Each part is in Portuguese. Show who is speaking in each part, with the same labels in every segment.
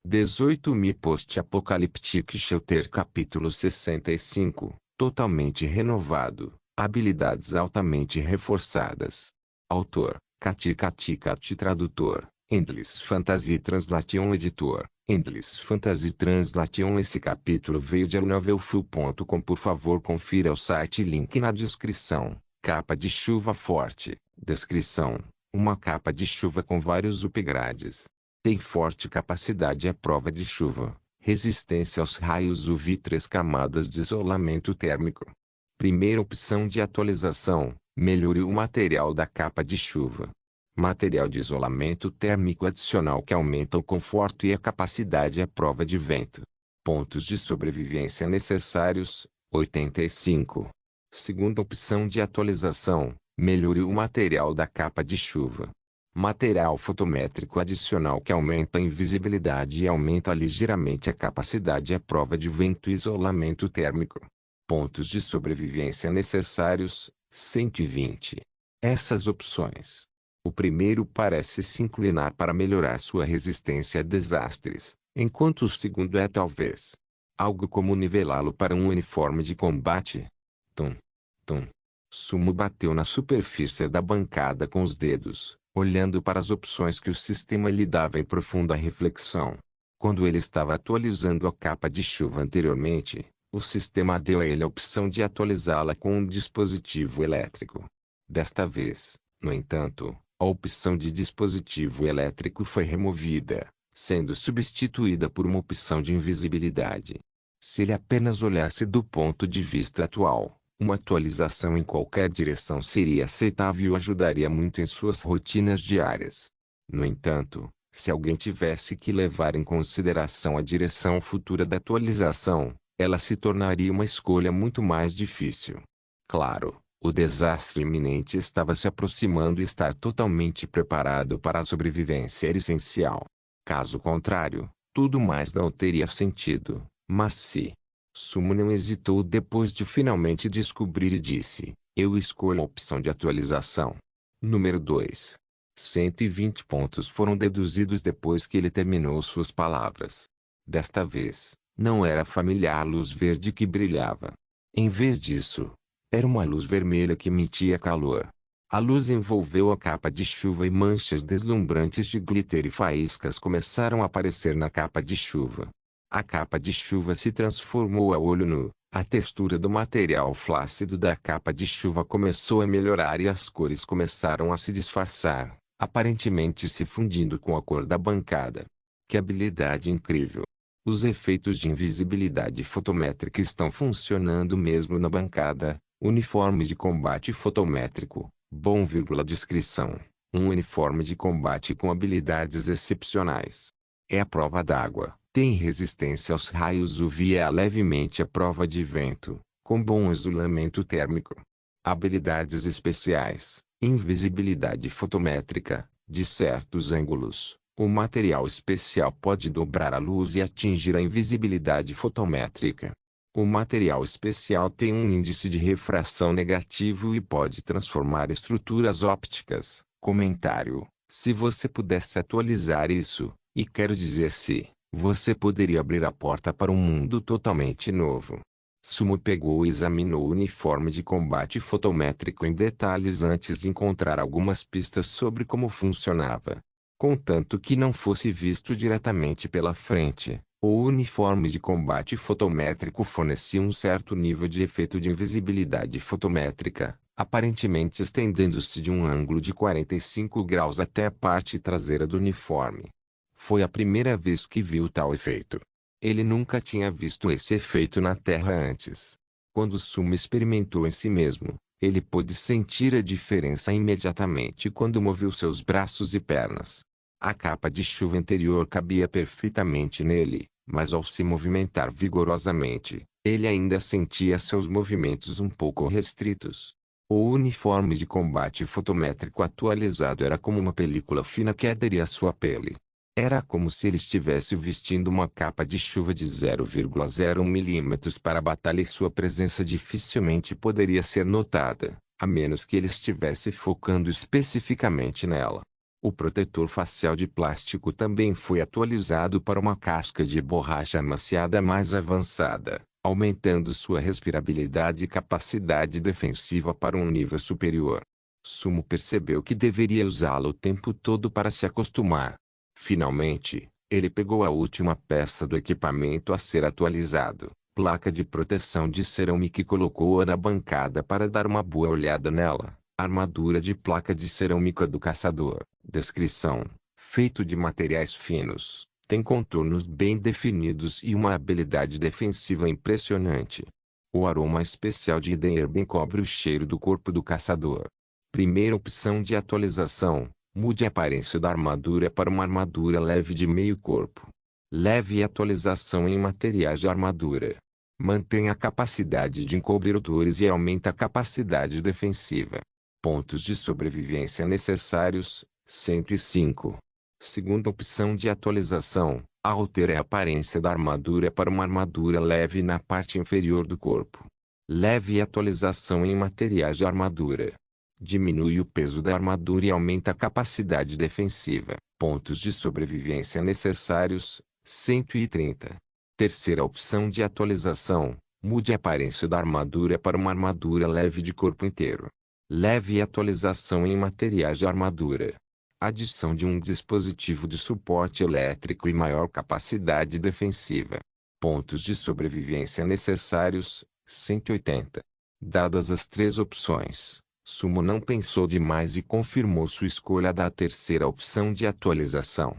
Speaker 1: 18.000 Post-Apocalyptic Shelter Capítulo 65 Totalmente renovado, habilidades altamente reforçadas. Autor, Kati Kati Kati Tradutor, Endless Fantasy Translation Editor, Endless Fantasy Translation. Esse capítulo veio de novelfull.com. Por favor, confira o site, link na descrição. Capa de chuva forte. Descrição: uma capa de chuva com vários upgrades. Tem forte capacidade à prova de chuva, resistência aos raios UV, 3 camadas de isolamento térmico. Primeira opção de atualização: melhore o material da capa de chuva. Material de isolamento térmico adicional que aumenta o conforto e a capacidade à prova de vento. Pontos de sobrevivência necessários: 85. Segunda opção de atualização: melhore o material da capa de chuva. Material fotométrico adicional que aumenta a invisibilidade e aumenta ligeiramente a capacidade à prova de vento e isolamento térmico. Pontos de sobrevivência necessários: 120. Essas opções. O primeiro parece se inclinar para melhorar sua resistência a desastres, enquanto o segundo é talvez algo como nivelá-lo para um uniforme de combate. Tum, tum. Sumo bateu na superfície da bancada com os dedos, olhando para as opções que o sistema lhe dava em profunda reflexão. Quando ele estava atualizando a capa de chuva anteriormente, o sistema deu a ele a opção de atualizá-la com um dispositivo elétrico. Desta vez, no entanto, a opção de dispositivo elétrico foi removida, sendo substituída por uma opção de invisibilidade. Se ele apenas olhasse do ponto de vista atual, uma atualização em qualquer direção seria aceitável e o ajudaria muito em suas rotinas diárias. No entanto, se alguém tivesse que levar em consideração a direção futura da atualização, ela se tornaria uma escolha muito mais difícil. Claro, o desastre iminente estava se aproximando e estar totalmente preparado para a sobrevivência era essencial. Caso contrário, tudo mais não teria sentido. Mas se... Sumo não hesitou depois de finalmente descobrir e disse: eu escolho a opção de atualização. Número 2. 120 pontos foram deduzidos depois que ele terminou suas palavras. Desta vez, não era a familiar luz verde que brilhava. Em vez disso, era uma luz vermelha que emitia calor. A luz envolveu a capa de chuva e manchas deslumbrantes de glitter e faíscas começaram a aparecer na capa de chuva. A capa de chuva se transformou a olho nu, a textura do material flácido da capa de chuva começou a melhorar e as cores começaram a se disfarçar, aparentemente se fundindo com a cor da bancada. Que habilidade incrível! Os efeitos de invisibilidade fotométrica estão funcionando mesmo na bancada. Uniforme de combate fotométrico, bom, descrição: um uniforme de combate com habilidades excepcionais. É a prova d'água, tem resistência aos raios UV e é levemente a prova de vento, com bom isolamento térmico. Habilidades especiais: invisibilidade fotométrica, de certos ângulos. O material especial pode dobrar a luz e atingir a invisibilidade fotométrica. O material especial tem um índice de refração negativo e pode transformar estruturas ópticas. Comentário: se você pudesse atualizar isso, e quero dizer se, você poderia abrir a porta para um mundo totalmente novo. Sumo pegou e examinou o uniforme de combate fotométrico em detalhes antes de encontrar algumas pistas sobre como funcionava. Contanto que não fosse visto diretamente pela frente, o uniforme de combate fotométrico fornecia um certo nível de efeito de invisibilidade fotométrica, aparentemente estendendo-se de um ângulo de 45 graus até a parte traseira do uniforme. Foi a primeira vez que viu tal efeito. Ele nunca tinha visto esse efeito na Terra antes. Quando Sumo experimentou em si mesmo, ele pôde sentir a diferença imediatamente quando moveu seus braços e pernas. A capa de chuva anterior cabia perfeitamente nele, mas ao se movimentar vigorosamente, ele ainda sentia seus movimentos um pouco restritos. O uniforme de combate fotométrico atualizado era como uma película fina que aderia à sua pele. Era como se ele estivesse vestindo uma capa de chuva de 0,01 milímetros para a batalha e sua presença dificilmente poderia ser notada, a menos que ele estivesse focando especificamente nela. O protetor facial de plástico também foi atualizado para uma casca de borracha amaciada mais avançada, aumentando sua respirabilidade e capacidade defensiva para um nível superior. Sumo percebeu que deveria usá-lo o tempo todo para se acostumar. Finalmente, ele pegou a última peça do equipamento a ser atualizado, placa de proteção de cerâmica, e colocou-a na bancada para dar uma boa olhada nela. Armadura de placa de cerâmica do caçador. Descrição: feito de materiais finos, tem contornos bem definidos e uma habilidade defensiva impressionante. O aroma especial de Eden Herb encobre o cheiro do corpo do caçador. Primeira opção de atualização: mude a aparência da armadura para uma armadura leve de meio corpo. Leve atualização em materiais de armadura. Mantém a capacidade de encobrir odores e aumenta a capacidade defensiva. Pontos de sobrevivência necessários: 105. Segunda opção de atualização: altere a aparência da armadura para uma armadura leve na parte inferior do corpo. Leve atualização em materiais de armadura. Diminui o peso da armadura e aumenta a capacidade defensiva. Pontos de sobrevivência necessários: 130. Terceira opção de atualização: mude a aparência da armadura para uma armadura leve de corpo inteiro. Leve atualização em materiais de armadura. Adição de um dispositivo de suporte elétrico e maior capacidade defensiva. Pontos de sobrevivência necessários: 180. Dadas as três opções, Sumo não pensou demais e confirmou sua escolha da terceira opção de atualização.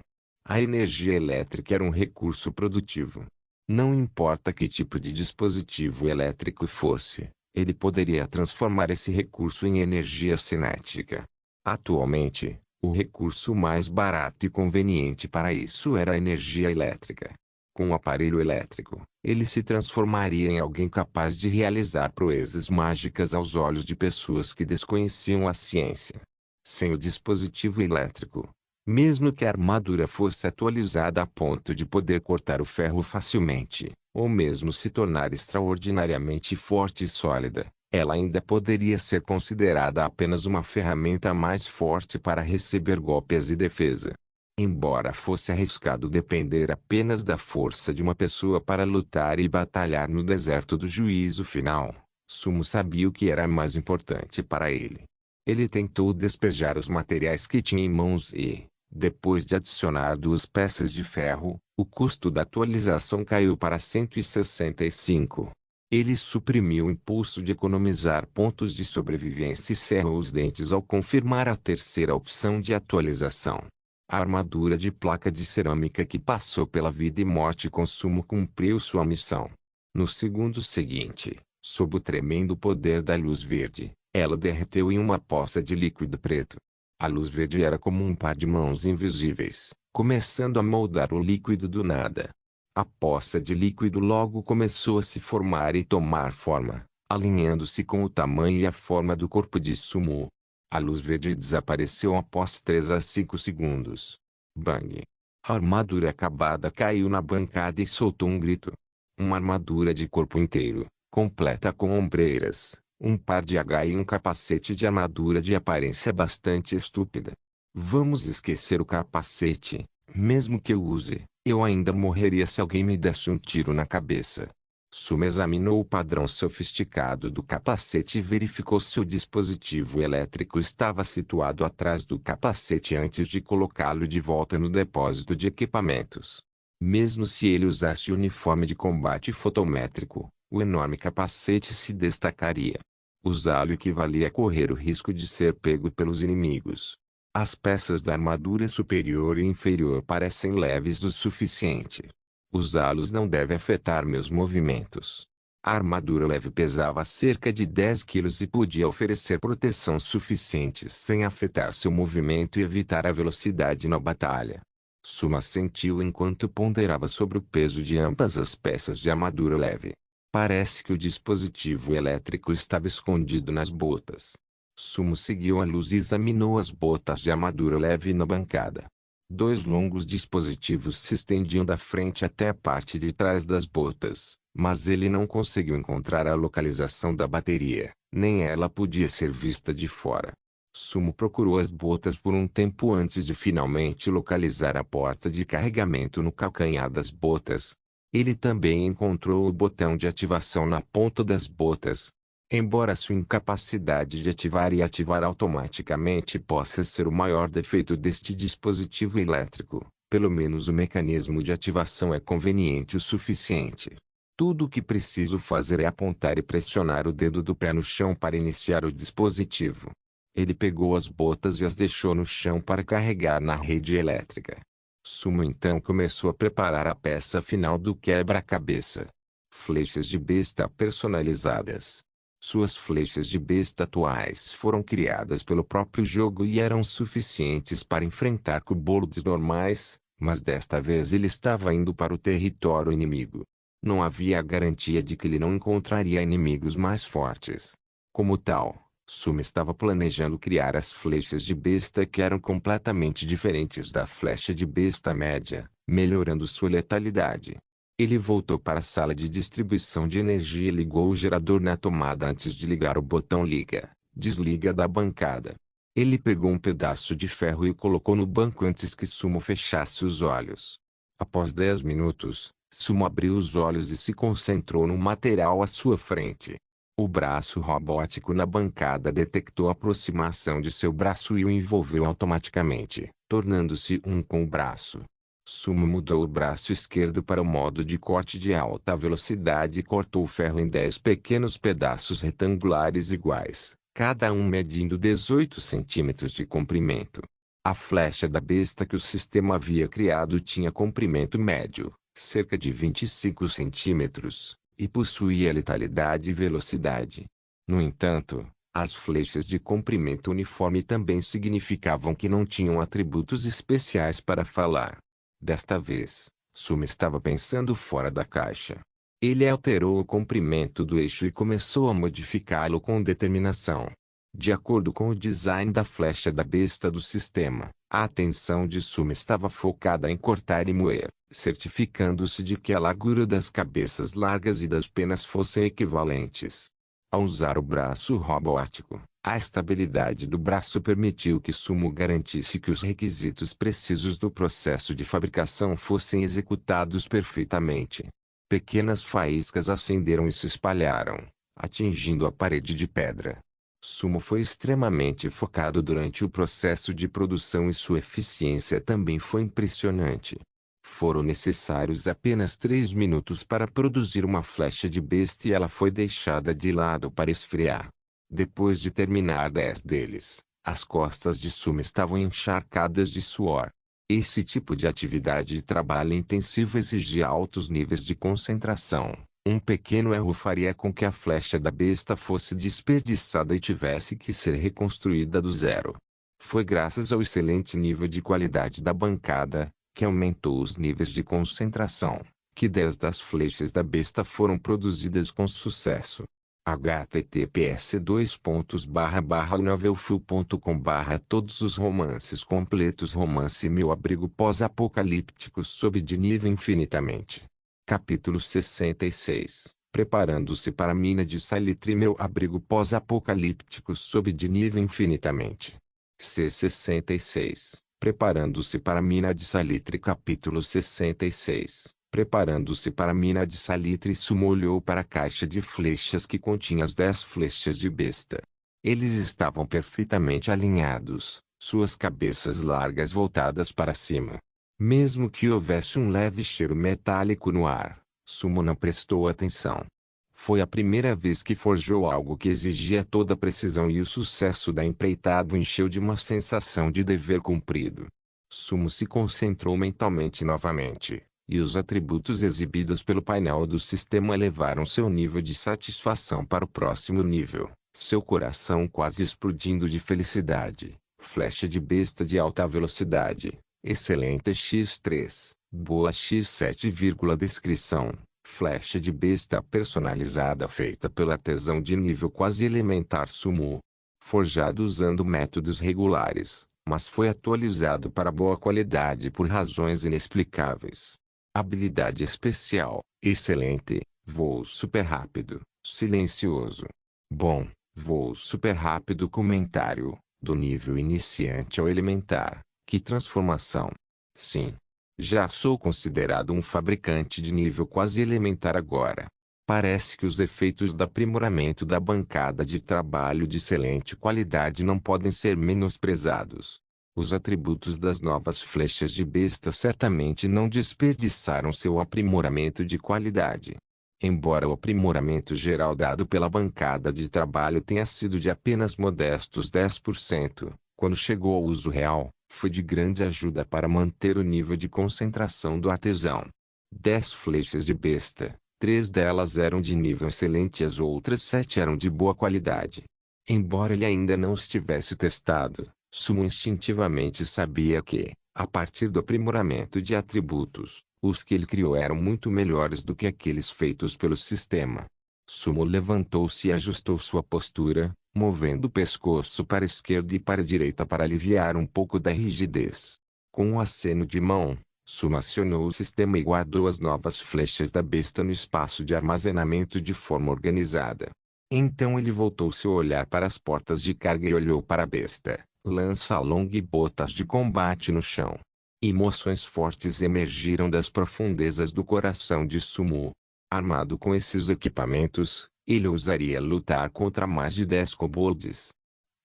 Speaker 1: A energia elétrica era um recurso produtivo. Não importa que tipo de dispositivo elétrico fosse, ele poderia transformar esse recurso em energia cinética. Atualmente, o recurso mais barato e conveniente para isso era a energia elétrica. Com o aparelho elétrico, ele se transformaria em alguém capaz de realizar proezas mágicas aos olhos de pessoas que desconheciam a ciência. Sem o dispositivo elétrico, mesmo que a armadura fosse atualizada a ponto de poder cortar o ferro facilmente, ou mesmo se tornar extraordinariamente forte e sólida, ela ainda poderia ser considerada apenas uma ferramenta mais forte para receber golpes e defesa. Embora fosse arriscado depender apenas da força de uma pessoa para lutar e batalhar no deserto do juízo final, Sumo sabia o que era mais importante para ele. Ele tentou despejar os materiais que tinha em mãos e, depois de adicionar 2 peças de ferro, o custo da atualização caiu para 165. Ele suprimiu o impulso de economizar pontos de sobrevivência e cerrou os dentes ao confirmar a terceira opção de atualização. A armadura de placa de cerâmica que passou pela vida e morte com Sumo cumpriu sua missão. No segundo seguinte, sob o tremendo poder da luz verde, ela derreteu em uma poça de líquido preto. A luz verde era como um par de mãos invisíveis, começando a moldar o líquido do nada. A poça de líquido logo começou a se formar e tomar forma, alinhando-se com o tamanho e a forma do corpo de Sumo. A luz verde desapareceu após 3 a 5 segundos. Bang! A armadura acabada caiu na bancada e soltou um grito. Uma armadura de corpo inteiro, completa com ombreiras, um par de H e um capacete de armadura de aparência bastante estúpida. Vamos esquecer o capacete. Mesmo que eu use, eu ainda morreria se alguém me desse um tiro na cabeça. Sumo examinou o padrão sofisticado do capacete e verificou se o dispositivo elétrico estava situado atrás do capacete antes de colocá-lo de volta no depósito de equipamentos. Mesmo se ele usasse o uniforme de combate fotométrico, o enorme capacete se destacaria. Usá-lo equivalia a correr o risco de ser pego pelos inimigos. As peças da armadura superior e inferior parecem leves o suficiente. Usá-los não deve afetar meus movimentos. A armadura leve pesava cerca de 10 quilos e podia oferecer proteção suficiente sem afetar seu movimento e evitar a velocidade na batalha. Sumo sentiu enquanto ponderava sobre o peso de ambas as peças de armadura leve. Parece que o dispositivo elétrico estava escondido nas botas. Sumo seguiu a luz e examinou as botas de armadura leve na bancada. 2 longos dispositivos se estendiam da frente até a parte de trás das botas, mas ele não conseguiu encontrar a localização da bateria, nem ela podia ser vista de fora. Sumo procurou as botas por um tempo antes de finalmente localizar a porta de carregamento no calcanhar das botas. Ele também encontrou o botão de ativação na ponta das botas. Embora sua incapacidade de ativar e ativar automaticamente possa ser o maior defeito deste dispositivo elétrico, pelo menos o mecanismo de ativação é conveniente o suficiente. Tudo o que preciso fazer é apontar e pressionar o dedo do pé no chão para iniciar o dispositivo. Ele pegou as botas e as deixou no chão para carregar na rede elétrica. Sumo então começou a preparar a peça final do quebra-cabeça. Flechas de besta personalizadas. Suas flechas de besta atuais foram criadas pelo próprio jogo e eram suficientes para enfrentar kobolds normais, mas desta vez ele estava indo para o território inimigo. Não havia a garantia de que ele não encontraria inimigos mais fortes. Como tal, Sumo estava planejando criar as flechas de besta que eram completamente diferentes da flecha de besta média, melhorando sua letalidade. Ele voltou para a sala de distribuição de energia e ligou o gerador na tomada antes de ligar o botão liga, desliga da bancada. Ele pegou um pedaço de ferro e o colocou no banco antes que Sumo fechasse os olhos. Após 10 minutos, Sumo abriu os olhos e se concentrou no material à sua frente. O braço robótico na bancada detectou a aproximação de seu braço e o envolveu automaticamente, tornando-se um com o braço. Sumo mudou o braço esquerdo para o modo de corte de alta velocidade e cortou o ferro em 10 pequenos pedaços retangulares iguais, cada um medindo 18 centímetros de comprimento. A flecha da besta que o sistema havia criado tinha comprimento médio, cerca de 25 centímetros, e possuía letalidade e velocidade. No entanto, as flechas de comprimento uniforme também significavam que não tinham atributos especiais para falar. Desta vez, Sumo estava pensando fora da caixa. Ele alterou o comprimento do eixo e começou a modificá-lo com determinação. De acordo com o design da flecha da besta do sistema, a atenção de Sumo estava focada em cortar e moer, certificando-se de que a largura das cabeças largas e das penas fossem equivalentes. Ao usar o braço robótico, a estabilidade do braço permitiu que Sumo garantisse que os requisitos precisos do processo de fabricação fossem executados perfeitamente. Pequenas faíscas acenderam e se espalharam, atingindo a parede de pedra. Sumo foi extremamente focado durante o processo de produção e sua eficiência também foi impressionante. Foram necessários apenas 3 minutos para produzir uma flecha de besta e ela foi deixada de lado para esfriar. Depois de terminar 10 deles, as costas de Sumo estavam encharcadas de suor. Esse tipo de atividade de trabalho intensivo exigia altos níveis de concentração. Um pequeno erro faria com que a flecha da besta fosse desperdiçada e tivesse que ser reconstruída do zero. Foi graças ao excelente nível de qualidade da bancada, que aumentou os níveis de concentração, que 10 das flechas da besta foram produzidas com sucesso. https://novelfull.com/ Todos os romances completos. Romance Meu Abrigo Pós-Apocalíptico sob de nível infinitamente. Capítulo 66. Preparando-se para a mina de salitre. Meu abrigo pós-apocalíptico sob de nível infinitamente. C66. Preparando-se para a mina de salitre. Capítulo 66. Preparando-se para a mina de salitre. Sumo olhou para a caixa de flechas que continha as 10 flechas de besta. Eles estavam perfeitamente alinhados, suas cabeças largas voltadas para cima. Mesmo que houvesse um leve cheiro metálico no ar, Sumo não prestou atenção. Foi a primeira vez que forjou algo que exigia toda a precisão e o sucesso da empreitada o encheu de uma sensação de dever cumprido. Sumo se concentrou mentalmente novamente, e os atributos exibidos pelo painel do sistema elevaram seu nível de satisfação para o próximo nível, seu coração quase explodindo de felicidade. Flecha de besta de alta velocidade. Excelente X3, boa X7, descrição, flecha de besta personalizada feita pelo artesão de nível quase elementar Sumo. Forjado usando métodos regulares, mas foi atualizado para boa qualidade por razões inexplicáveis. Habilidade especial, excelente, voo super rápido, silencioso. Bom, voo super rápido. Comentário. Do nível iniciante ao elementar, que transformação! Sim. Já sou considerado um fabricante de nível quase elementar agora. Parece que os efeitos do aprimoramento da bancada de trabalho de excelente qualidade não podem ser menosprezados. Os atributos das novas flechas de besta certamente não desperdiçaram seu aprimoramento de qualidade. Embora o aprimoramento geral dado pela bancada de trabalho tenha sido de apenas modestos 10%, quando chegou ao uso real, foi de grande ajuda para manter o nível de concentração do artesão. 10 flechas de besta, 3 delas eram de nível excelente e as outras 7 eram de boa qualidade. Embora ele ainda não os tivesse testado, Sumo instintivamente sabia que, a partir do aprimoramento de atributos, os que ele criou eram muito melhores do que aqueles feitos pelo sistema. Sumo levantou-se e ajustou sua postura, movendo o pescoço para a esquerda e para a direita para aliviar um pouco da rigidez. Com um aceno de mão, Sumo acionou o sistema e guardou as novas flechas da besta no espaço de armazenamento de forma organizada. Então ele voltou seu olhar para as portas de carga e olhou para a besta, lança longa e botas de combate no chão. Emoções fortes emergiram das profundezas do coração de Sumo. Armado com esses equipamentos, ele ousaria lutar contra mais de 10 kobolds.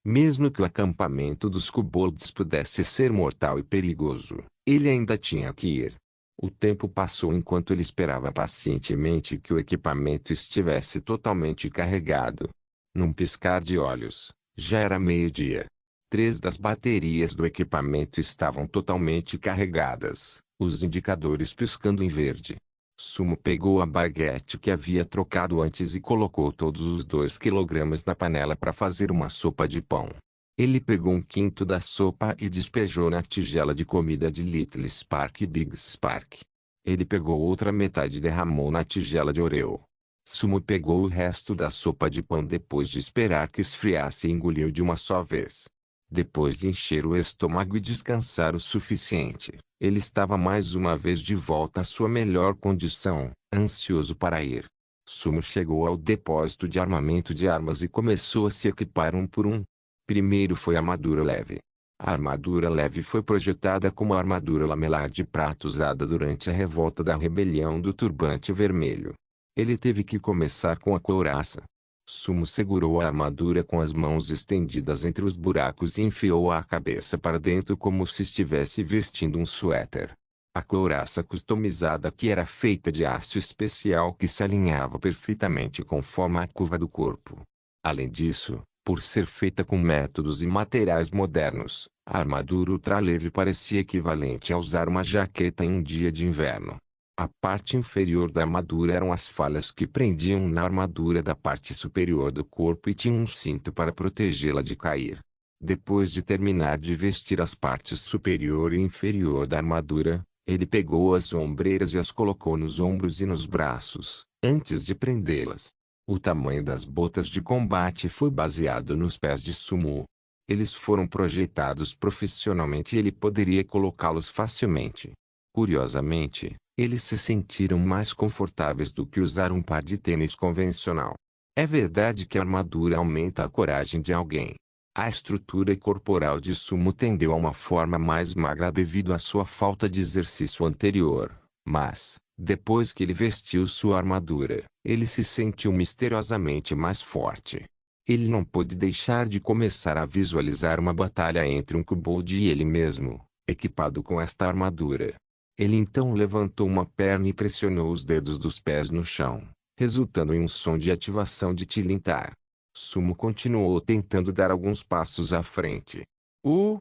Speaker 1: Mesmo que o acampamento dos kobolds pudesse ser mortal e perigoso, ele ainda tinha que ir. O tempo passou enquanto ele esperava pacientemente que o equipamento estivesse totalmente carregado. Num piscar de olhos, já era meio-dia. 3 das baterias do equipamento estavam totalmente carregadas, os indicadores piscando em verde. Sumo pegou a baguete que havia trocado antes e colocou todos os 2 quilogramas na panela para fazer uma sopa de pão. Ele pegou 1/5 da sopa e despejou na tigela de comida de Little Spark e Big Spark. Ele pegou outra metade e derramou na tigela de Oreo. Sumo pegou o resto da sopa de pão depois de esperar que esfriasse e engoliu de uma só vez. Depois de encher o estômago e descansar o suficiente, ele estava mais uma vez de volta à sua melhor condição, ansioso para ir. Sumo chegou ao depósito de armamento de armas e começou a se equipar um por um. Primeiro foi a armadura leve. A armadura leve foi projetada como a armadura lamelar de prata usada durante a revolta da rebelião do Turbante Vermelho. Ele teve que começar com a couraça. Sumo segurou a armadura com as mãos estendidas entre os buracos e enfiou a cabeça para dentro como se estivesse vestindo um suéter. A couraça customizada que era feita de aço especial que se alinhava perfeitamente conforme a curva do corpo. Além disso, por ser feita com métodos e materiais modernos, a armadura ultraleve parecia equivalente a usar uma jaqueta em um dia de inverno. A parte inferior da armadura eram as falhas que prendiam na armadura da parte superior do corpo e tinha um cinto para protegê-la de cair. Depois de terminar de vestir as partes superior e inferior da armadura, ele pegou as ombreiras e as colocou nos ombros e nos braços, antes de prendê-las. O tamanho das botas de combate foi baseado nos pés de Sumo. Eles foram projetados profissionalmente e ele poderia colocá-los facilmente. Curiosamente, eles se sentiram mais confortáveis do que usar um par de tênis convencional. É verdade que a armadura aumenta a coragem de alguém. A estrutura corporal de Sumo tendeu a uma forma mais magra devido à sua falta de exercício anterior, mas, depois que ele vestiu sua armadura, ele se sentiu misteriosamente mais forte. Ele não pôde deixar de começar a visualizar uma batalha entre um kobold e ele mesmo, equipado com esta armadura. Ele então levantou uma perna e pressionou os dedos dos pés no chão, resultando em um som de ativação de tilintar. Sumo continuou tentando dar alguns passos à frente. O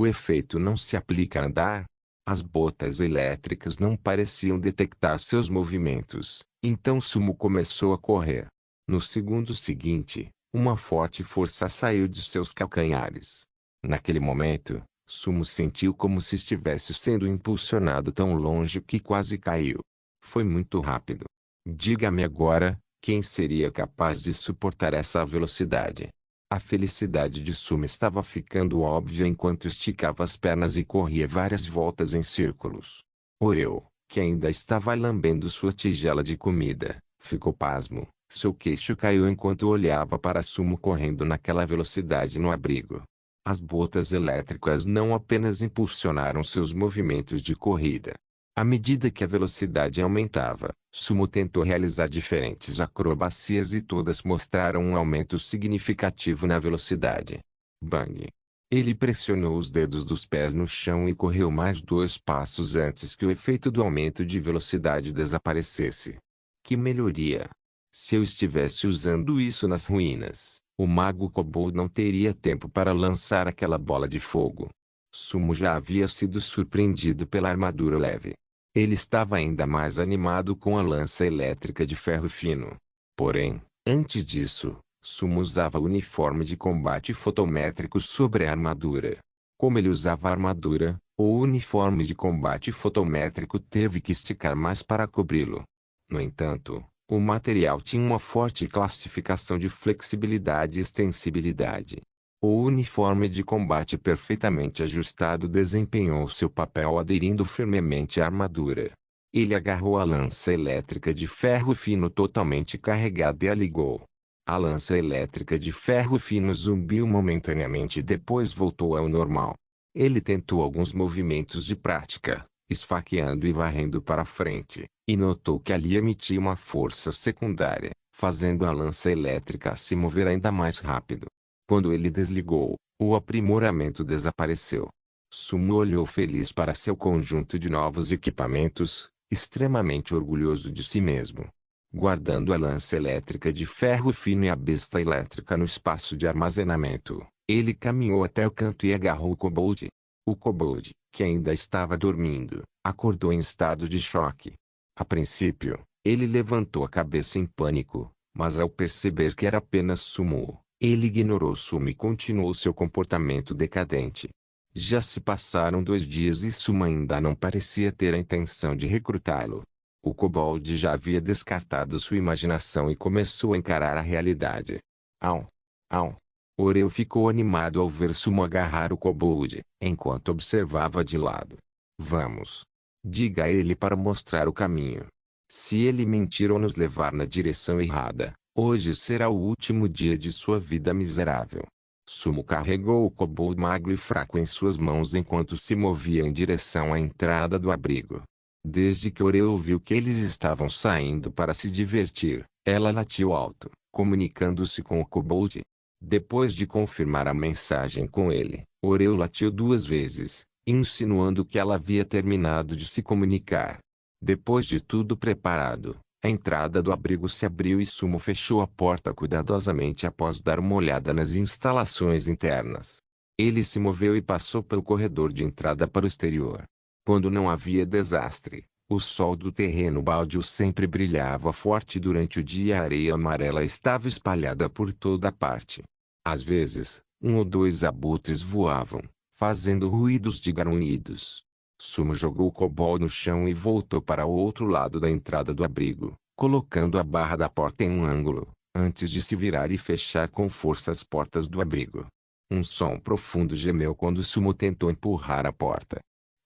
Speaker 1: efeito não se aplica a andar. As botas elétricas não pareciam detectar seus movimentos, então Sumo começou a correr. No segundo seguinte, uma forte força saiu de seus calcanhares. Naquele momento, Sumo sentiu como se estivesse sendo impulsionado tão longe que quase caiu. Foi muito rápido. Diga-me agora, quem seria capaz de suportar essa velocidade? A felicidade de Sumo estava ficando óbvia enquanto esticava as pernas e corria várias voltas em círculos. Oreo, que ainda estava lambendo sua tigela de comida, ficou pasmo. Seu queixo caiu enquanto olhava para Sumo correndo naquela velocidade no abrigo. As botas elétricas não apenas impulsionaram seus movimentos de corrida. À medida que a velocidade aumentava, Sumo tentou realizar diferentes acrobacias e todas mostraram um aumento significativo na velocidade. Bang! Ele pressionou os dedos dos pés no chão e correu mais 2 passos antes que o efeito do aumento de velocidade desaparecesse. Que melhoria! Se eu estivesse usando isso nas ruínas, o mago Kobold não teria tempo para lançar aquela bola de fogo. Sumo já havia sido surpreendido pela armadura leve. Ele estava ainda mais animado com a lança elétrica de ferro fino. Porém, antes disso, Sumo usava o uniforme de combate fotométrico sobre a armadura. Como ele usava a armadura, o uniforme de combate fotométrico teve que esticar mais para cobri-lo. No entanto, o material tinha uma forte classificação de flexibilidade e extensibilidade. O uniforme de combate perfeitamente ajustado desempenhou seu papel aderindo firmemente à armadura. Ele agarrou a lança elétrica de ferro fino totalmente carregada e a ligou. A lança elétrica de ferro fino zumbiu momentaneamente e depois voltou ao normal. Ele tentou alguns movimentos de prática, esfaqueando e varrendo para frente, e notou que ali emitia uma força secundária, fazendo a lança elétrica se mover ainda mais rápido. Quando ele desligou, o aprimoramento desapareceu. Sumo olhou feliz para seu conjunto de novos equipamentos, extremamente orgulhoso de si mesmo. Guardando a lança elétrica de ferro fino e a besta elétrica no espaço de armazenamento, ele caminhou até o canto e agarrou o Kobold. O Kobold, que ainda estava dormindo, acordou em estado de choque. A princípio, ele levantou a cabeça em pânico, mas ao perceber que era apenas Sumo, ele ignorou Sumo e continuou seu comportamento decadente. Já se passaram 2 dias e Sumo ainda não parecia ter a intenção de recrutá-lo. O Kobold já havia descartado sua imaginação e começou a encarar a realidade. Au! Au! Oreu ficou animado ao ver Sumo agarrar o Kobold, enquanto observava de lado. Vamos! Diga a ele para mostrar o caminho. Se ele mentir ou nos levar na direção errada, hoje será o último dia de sua vida miserável. Sumo carregou o Kobold magro e fraco em suas mãos enquanto se movia em direção à entrada do abrigo. Desde que Oreu viu que eles estavam saindo para se divertir, ela latiu alto, comunicando-se com o Kobold. Depois de confirmar a mensagem com ele, Oreu latiu 2 vezes, insinuando que ela havia terminado de se comunicar. Depois de tudo preparado, a entrada do abrigo se abriu e Sumo fechou a porta cuidadosamente após dar uma olhada nas instalações internas. Ele se moveu e passou pelo corredor de entrada para o exterior. Quando não havia desastre, o sol do terreno baldio sempre brilhava forte durante o dia e a areia amarela estava espalhada por toda parte. Às vezes, 1 ou 2 abutres voavam, fazendo ruídos de grunhidos. Sumo jogou o Kobold no chão e voltou para o outro lado da entrada do abrigo, colocando a barra da porta em um ângulo, antes de se virar e fechar com força as portas do abrigo. Um som profundo gemeu quando Sumo tentou empurrar a porta.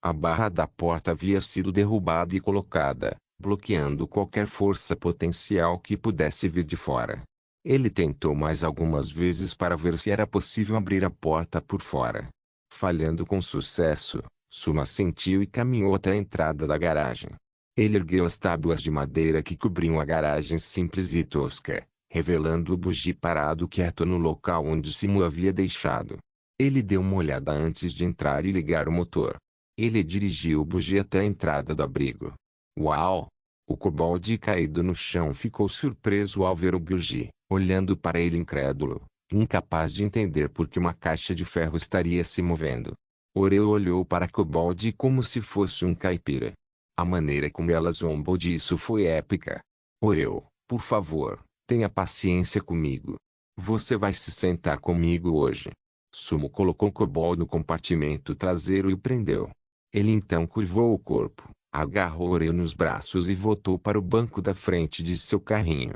Speaker 1: A barra da porta havia sido derrubada e colocada, bloqueando qualquer força potencial que pudesse vir de fora. Ele tentou mais algumas vezes para ver se era possível abrir a porta por fora. Falhando com sucesso, Sumo assentiu e caminhou até a entrada da garagem. Ele ergueu as tábuas de madeira que cobriam a garagem simples e tosca, revelando o bugie parado quieto no local onde Sumo havia deixado. Ele deu uma olhada antes de entrar e ligar o motor. Ele dirigiu o bugie até a entrada do abrigo. Uau! O Kobold caído no chão ficou surpreso ao ver o bugie, olhando para ele incrédulo, incapaz de entender por que uma caixa de ferro estaria se movendo. Oreu olhou para Kobold como se fosse um caipira. A maneira como ela zombou disso foi épica. Oreu, por favor, tenha paciência comigo. Você vai se sentar comigo hoje. Sumo colocou o Kobold no compartimento traseiro e o prendeu. Ele então curvou o corpo, agarrou Oreu nos braços e voltou para o banco da frente de seu carrinho.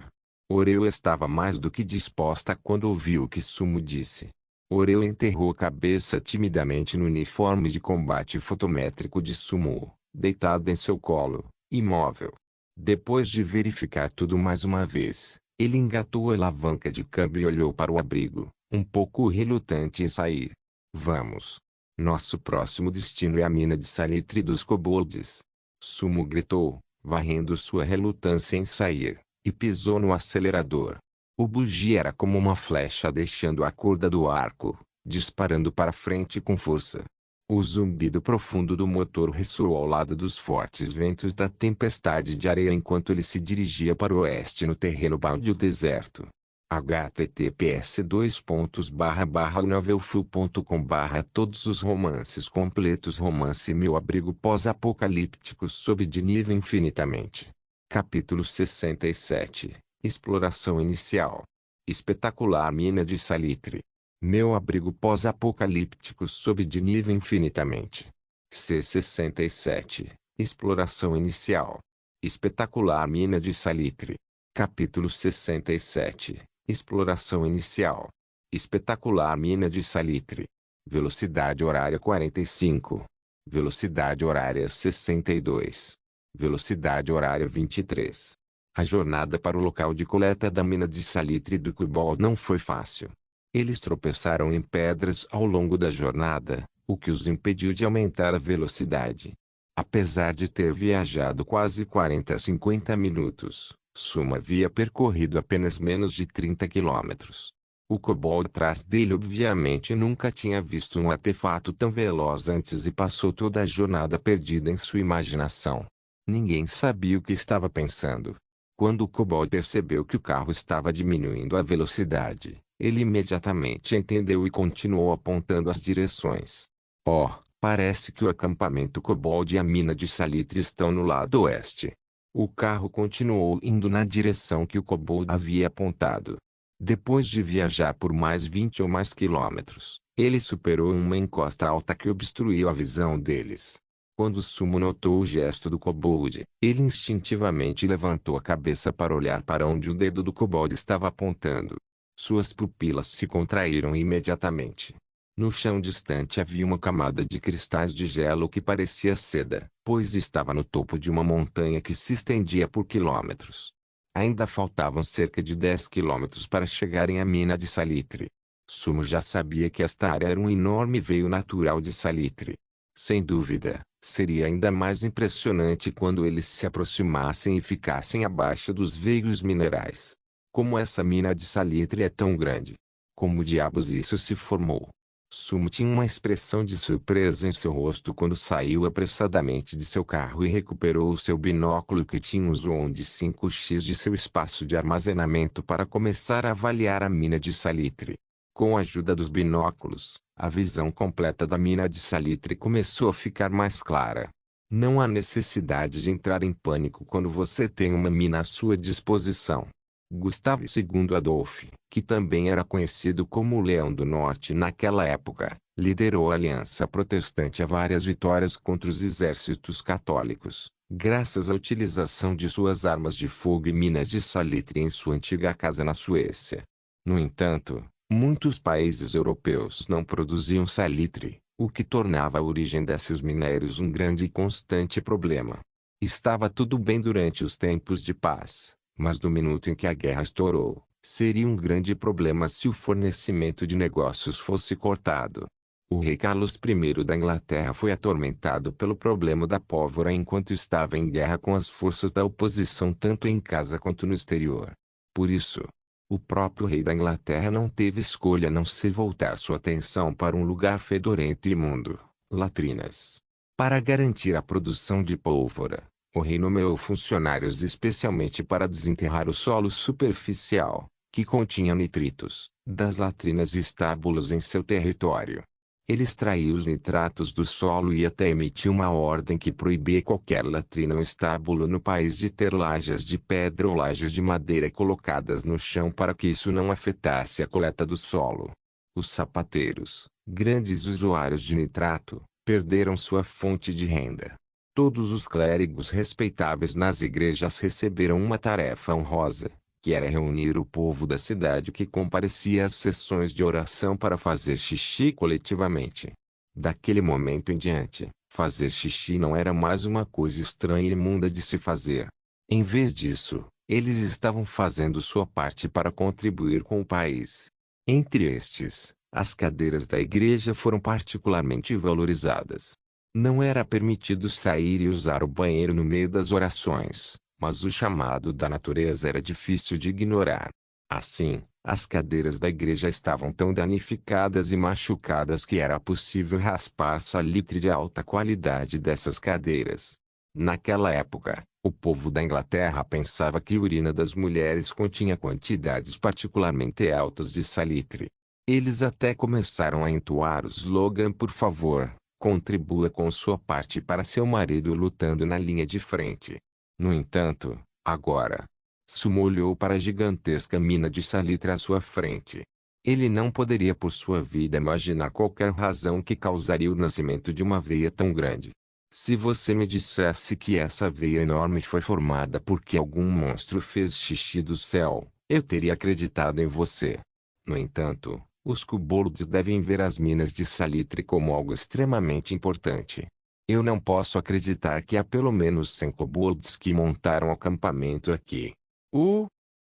Speaker 1: Oreu estava mais do que disposta quando ouviu o que Sumo disse. Oreu enterrou a cabeça timidamente no uniforme de combate fotométrico de Sumo, deitado em seu colo, imóvel. Depois de verificar tudo mais uma vez, ele engatou a alavanca de câmbio e olhou para o abrigo, um pouco relutante em sair. Vamos. Nosso próximo destino é a mina de salitre dos kobolds. Sumo gritou, varrendo sua relutância em sair, e pisou no acelerador. O bugi era como uma flecha deixando a corda do arco, disparando para frente com força. O zumbido profundo do motor ressoou ao lado dos fortes ventos da tempestade de areia enquanto ele se dirigia para o oeste no terreno baldio deserto. https://novelfu.com/ Todos os romances completos. Romance Meu Abrigo Pós-Apocalíptico sob de nível infinitamente. Capítulo 67. Exploração inicial. Espetacular mina de salitre. Meu abrigo pós-apocalíptico sob de nível infinitamente. C67. Exploração inicial. Espetacular mina de salitre. Capítulo 67. Exploração inicial. Espetacular mina de salitre. Velocidade horária 45. Velocidade horária 62. Velocidade horária 23. A jornada para o local de coleta da mina de salitre do kobold não foi fácil. Eles tropeçaram em pedras ao longo da jornada, o que os impediu de aumentar a velocidade. Apesar de ter viajado quase 40 a 50 minutos, Sumo havia percorrido apenas menos de 30 quilômetros. O kobold atrás dele obviamente nunca tinha visto um artefato tão veloz antes e passou toda a jornada perdido em sua imaginação. Ninguém sabia o que estava pensando. Quando o kobold percebeu que o carro estava diminuindo a velocidade, ele imediatamente entendeu e continuou apontando as direções. Oh, parece que o acampamento kobold e a mina de salitre estão no lado oeste. O carro continuou indo na direção que o kobold havia apontado. Depois de viajar por mais 20 ou mais quilômetros, ele superou uma encosta alta que obstruiu a visão deles. Quando Sumo notou o gesto do kobold, ele instintivamente levantou a cabeça para olhar para onde o dedo do kobold estava apontando. Suas pupilas se contraíram imediatamente. No chão distante havia uma camada de cristais de gelo que parecia seda, pois estava no topo de uma montanha que se estendia por quilômetros. Ainda faltavam cerca de 10 quilômetros para chegarem à mina de salitre. Sumo já sabia que esta área era um enorme veio natural de salitre. Sem dúvida, seria ainda mais impressionante quando eles se aproximassem e ficassem abaixo dos veios minerais. Como essa mina de salitre é tão grande? Como diabos isso se formou? Sumo tinha uma expressão de surpresa em seu rosto quando saiu apressadamente de seu carro e recuperou o seu binóculo que tinha um zoom de 5x de seu espaço de armazenamento para começar a avaliar a mina de salitre. Com a ajuda dos binóculos, a visão completa da mina de salitre começou a ficar mais clara. Não há necessidade de entrar em pânico quando você tem uma mina à sua disposição. Gustavo II Adolf, que também era conhecido como o Leão do Norte naquela época, liderou a Aliança Protestante a várias vitórias contra os exércitos católicos, graças à utilização de suas armas de fogo e minas de salitre em sua antiga casa na Suécia. No entanto, muitos países europeus não produziam salitre, o que tornava a origem desses minérios um grande e constante problema. Estava tudo bem durante os tempos de paz. Mas no minuto em que a guerra estourou, seria um grande problema se o fornecimento de negócios fosse cortado. O rei Carlos I da Inglaterra foi atormentado pelo problema da pólvora enquanto estava em guerra com as forças da oposição tanto em casa quanto no exterior. Por isso, o próprio rei da Inglaterra não teve escolha a não ser voltar sua atenção para um lugar fedorento e imundo, latrinas. Para garantir a produção de pólvora, o rei nomeou funcionários especialmente para desenterrar o solo superficial, que continha nitritos, das latrinas e estábulos em seu território. Ele extraiu os nitratos do solo e até emitiu uma ordem que proibia qualquer latrina ou estábulo no país de ter lajes de pedra ou lajes de madeira colocadas no chão para que isso não afetasse a coleta do solo. Os sapateiros, grandes usuários de nitrato, perderam sua fonte de renda. Todos os clérigos respeitáveis nas igrejas receberam uma tarefa honrosa, que era reunir o povo da cidade que comparecia às sessões de oração para fazer xixi coletivamente. Daquele momento em diante, fazer xixi não era mais uma coisa estranha e imunda de se fazer. Em vez disso, eles estavam fazendo sua parte para contribuir com o país. Entre estes, As cadeiras da igreja foram particularmente valorizadas. Não era permitido sair e usar o banheiro no meio das orações, mas o chamado da natureza era difícil de ignorar. Assim, as cadeiras da igreja estavam tão danificadas e machucadas que era possível raspar salitre de alta qualidade dessas cadeiras. Naquela época, o povo da Inglaterra pensava que a urina das mulheres continha quantidades particularmente altas de salitre. Eles até começaram a entoar o slogan "Por favor, contribua com sua parte para seu marido lutando na linha de frente". No entanto, agora, Sumo olhou para a gigantesca mina de salitre à sua frente. Ele não poderia por sua vida imaginar qualquer razão que causaria o nascimento de uma veia tão grande. Se você me dissesse que essa veia enorme foi formada porque algum monstro fez xixi do céu, eu teria acreditado em você. No entanto, os kobolds devem ver as minas de salitre como algo extremamente importante. Eu não posso acreditar que há pelo menos 100 kobolds que montaram acampamento aqui.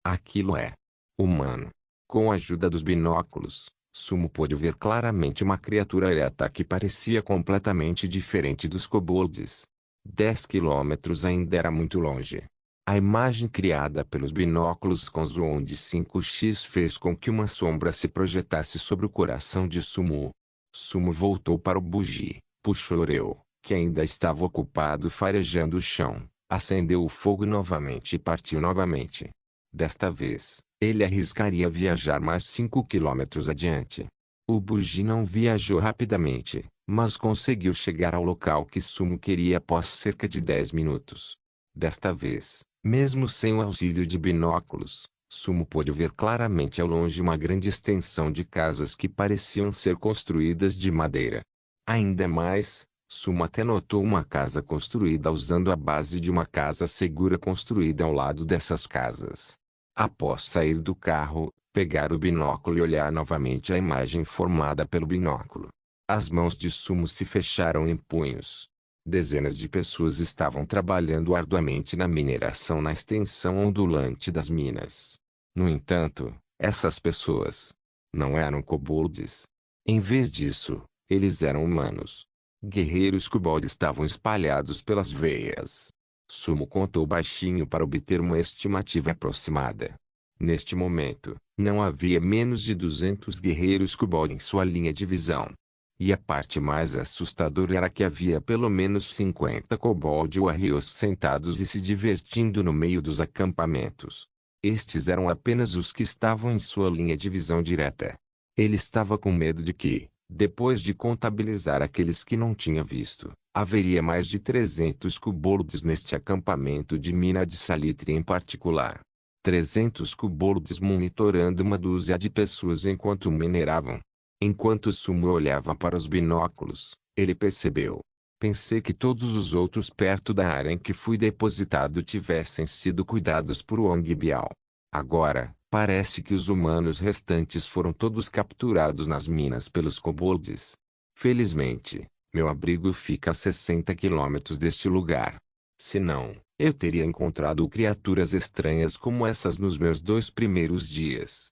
Speaker 1: Aquilo é humano. Com a ajuda dos binóculos, Sumo pôde ver claramente uma criatura ereta que parecia completamente diferente dos kobolds. 10 quilômetros ainda era muito longe. A imagem criada pelos binóculos com zoom de 5x fez com que uma sombra se projetasse sobre o coração de Sumo. Sumo voltou para o bugi, puxou Oreo, que ainda estava ocupado farejando o chão, acendeu o fogo novamente e partiu novamente. Desta vez, ele arriscaria viajar mais 5 quilômetros adiante. O bugi não viajou rapidamente, mas conseguiu chegar ao local que Sumo queria após cerca de 10 minutos. Desta vez, mesmo sem o auxílio de binóculos, Sumo pôde ver claramente ao longe uma grande extensão de casas que pareciam ser construídas de madeira. Ainda mais, Sumo até notou uma casa construída usando a base de uma casa segura construída ao lado dessas casas. Após sair do carro, pegar o binóculo e olhar novamente a imagem formada pelo binóculo, as mãos de Sumo se fecharam em punhos. Dezenas de pessoas estavam trabalhando arduamente na mineração na extensão ondulante das minas. No entanto, essas pessoas não eram kobolds. Em vez disso, eles eram humanos. Guerreiros kobolds estavam espalhados pelas veias. Sumo contou baixinho para obter uma estimativa aproximada. Neste momento, não havia menos de 200 guerreiros kobold em sua linha de visão. E a parte mais assustadora era que havia pelo menos 50 kobold warriors sentados e se divertindo no meio dos acampamentos. Estes eram apenas os que estavam em sua linha de visão direta. Ele estava com medo de que, depois de contabilizar aqueles que não tinha visto, haveria mais de 300 kobolds neste acampamento de mina de salitre em particular. 300 kobolds monitorando uma dúzia de pessoas enquanto mineravam. Enquanto Sumo olhava para os binóculos, ele percebeu. Pensei que todos os outros perto da área em que fui depositado tivessem sido cuidados por Wang Biao. Agora, parece que os humanos restantes foram todos capturados nas minas pelos kobolds. Felizmente, meu abrigo fica a 60 quilômetros deste lugar. Senão, eu teria encontrado criaturas estranhas como essas nos meus 2 primeiros dias.